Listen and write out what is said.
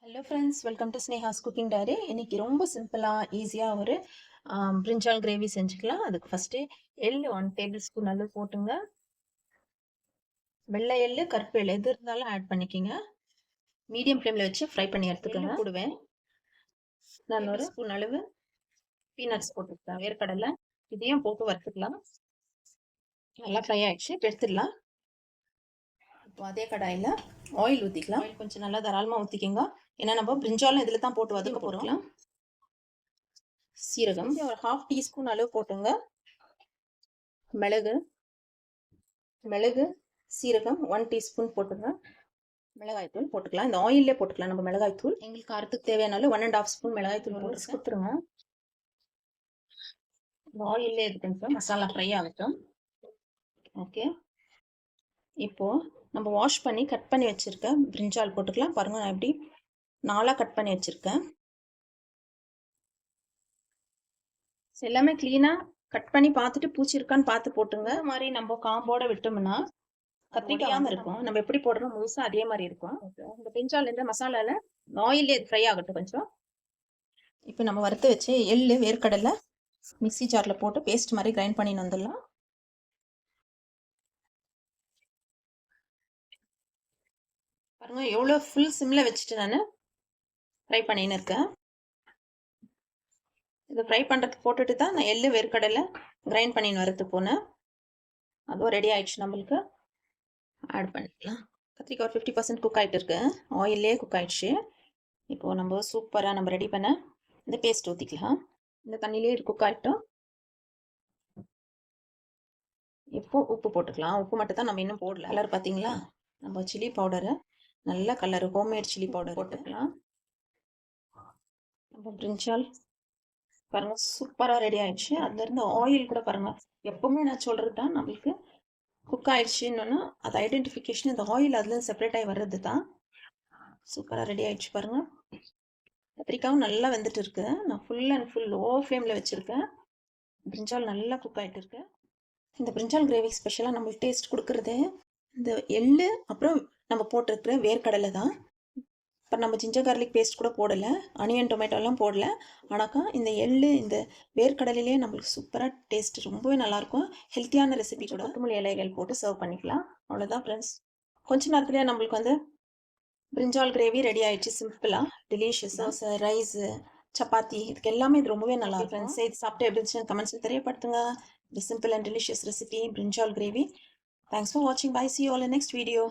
Hello friends, welcome to Sneha's cooking diary. இன்னைக்கு ரொம்ப சிம்பிளாக ஈஸியாக ஒரு பிரிஞ்சால் கிரேவி செஞ்சுக்கலாம். அதுக்கு ஃபஸ்ட்டு எள்ளு 1 டேபிள் ஸ்பூன் அளவு போட்டுங்க. வெள்ளை எள்ளு, கருப்பு எள்ளு எது இருந்தாலும் ஆட் பண்ணிக்கிங்க. மீடியம் ஃப்ளேமில் வச்சு ஃப்ரை பண்ணி எடுத்துக்கோங்க. போடுவேன் நான் ஒரு ஸ்பூன் அளவு பீனட்ஸ் போட்டுருக்கேன், வேர்க்கடலை. இதையும் போட்டு வறுத்துக்கலாம். நல்லா ஃப்ரை ஆகிடுச்சு, எடுத்துடலாம். இப்போ அதே கடாயில் ஆயில் ஊற்றிக்கலாம். ஆயில் கொஞ்சம் நல்லா தாராளமாக ஊற்றிக்கிங்க. ஏன்னா நம்ம பிரிஞ்சாலும் இதில் தான் போட்டு வதக்க போகிறோம். சீரகம் ஒரு 1/2 டீஸ்பூன் அளவு போட்டுங்க. மிளகு சீரகம் 1 டீஸ்பூன் போட்டுங்க. மிளகாய்த்தூள் போட்டுக்கலாம். இந்த ஆயிலே போட்டுக்கலாம் நம்ம மிளகாய்த்தூள். எங்களுக்கு காரத்துக்கு தேவையான 1.5 ஸ்பூன் மிளகாய்த்தூள் போட்டு கொடுத்துருங்க. இந்த ஆயிலே இது கொஞ்சம் மசாலா ஃப்ரை ஆகட்டும். ஓகே, இப்போ நம்ம வாஷ் பண்ணி கட் பண்ணி வச்சிருக்க பிரிஞ்சால் போட்டுக்கலாம். பாருங்க, நான் எப்படி 4 கட் பண்ணி வச்சிருக்கேன். எல்லாமே கிளீனாக கட் பண்ணி பார்த்துட்டு பூச்சி இருக்கான்னு பார்த்து போட்டுங்க. இந்த மாதிரி நம்ம காம்போட விட்டோம்னா கத்திரிக்காம இருக்கும். நம்ம எப்படி போடுறோம் முழுசா அதே மாதிரி இருக்கும். இந்த பிரிஞ்சால் இந்த மசாலால ஆயிலே ஃப்ரை ஆகட்டும் கொஞ்சம். இப்போ நம்ம வறுத்து வச்சு எள்ளு, வேர்க்கடலை மிக்ஸி ஜாரில் போட்டு பேஸ்ட் மாதிரி கிரைண்ட் பண்ணி வந்துடலாம். பாருங்க, எவ்வளோ ஃபுல் சிம்மில் வச்சுட்டு நான் ஃப்ரை பண்ணின்னு இருக்கேன். இதை ஃப்ரை பண்ணுறதுக்கு போட்டுட்டு தான் நான் எள்ளு, வேர்க்கடலை கிரைண்ட் பண்ணின்னு வரது போனேன். அதுவும் ரெடி ஆயிடுச்சு. நம்மளுக்கு ஆட் பண்ணிக்கலாம். கத்திரிக்காய் ஒரு 50% குக் ஆகிட்டு இருக்கு. ஆயிலே குக் ஆகிடுச்சு. இப்போது நம்ம சூப்பராக நம்ம ரெடி பண்ண இந்த பேஸ்ட் ஊற்றிக்கலாம். இந்த தண்ணியிலே குக் ஆகிட்டோம். இப்போ உப்பு போட்டுக்கலாம். உப்பு மட்டும் தான் நம்ம இன்னும் போடல. கலர் பார்த்தீங்களா? நம்ம சில்லி பவுடரு, நல்ல கலரு, ஹோம்மேட் சில்லி பவுடர் போட்டுக்கலாம். நம்ம பிரிஞ்சால் பாருங்கள் சூப்பராக ரெடி ஆயிடுச்சு. அதுலேருந்து ஆயில் கூட பாருங்கள், எப்பவுமே நான் சொல்கிறது தான், நம்மளுக்கு குக் ஆயிடுச்சுன்னு அது ஐடென்டிஃபிகேஷன் இந்த ஆயில் அதுலேருந்து செப்பரேட் ஆகி வர்றது தான். சூப்பராக ரெடி ஆயிடுச்சு பாருங்கள். கத்திரிக்காயும் நல்லா வெந்துட்டு இருக்கு. நான் ஃபுல் அண்ட் ஃபுல் லோ ஃப்ளேமில் வச்சுருக்கேன். பிரிஞ்சால் நல்லா குக் ஆகிட்டு இருக்கு. இந்த பிரிஞ்சால் கிரேவி ஸ்பெஷலாக நம்மளுக்கு டேஸ்ட் கொடுக்குறது இந்த எள்ளு, அப்புறம் நம்ம போட்டிருக்கிற வேர்க்கடலை தான். இப்போ நம்ம ஜிஞ்சர் கார்லிக் பேஸ்ட் கூட போடலை, ஆனியன் டொமேட்டோலாம் போடல. ஆனாக்கா இந்த எள்ளு, இந்த வேர்க்கடலையிலே நம்மளுக்கு சூப்பராக டேஸ்ட் ரொம்பவே நல்லாயிருக்கும். ஹெல்த்தியான ரெசிபி கூட. கொத்தமல்லி இலைகள் போட்டு சர்வ் பண்ணிக்கலாம். அவ்வளோதான் ஃப்ரெண்ட்ஸ். கொஞ்ச நேரத்துலேயே நம்மளுக்கு பிரிஞ்சால் கிரேவி ரெடி ஆயிடுச்சு. சிம்பிளாக டெலிஷியஸ். தோசை, ரைஸு, சப்பாத்தி, இதுக்கு எல்லாமே இது ரொம்பவே நல்லா இருக்கும். ஃப்ரெண்ட்ஸ், இது சாப்பிட்டு எப்படி இருந்துச்சுன்னு கமெண்ட்ஸில் தெரியப்படுத்துங்க. The simple and delicious recipe brinjal gravy. Thanks for watching. Bye. See you all in next video.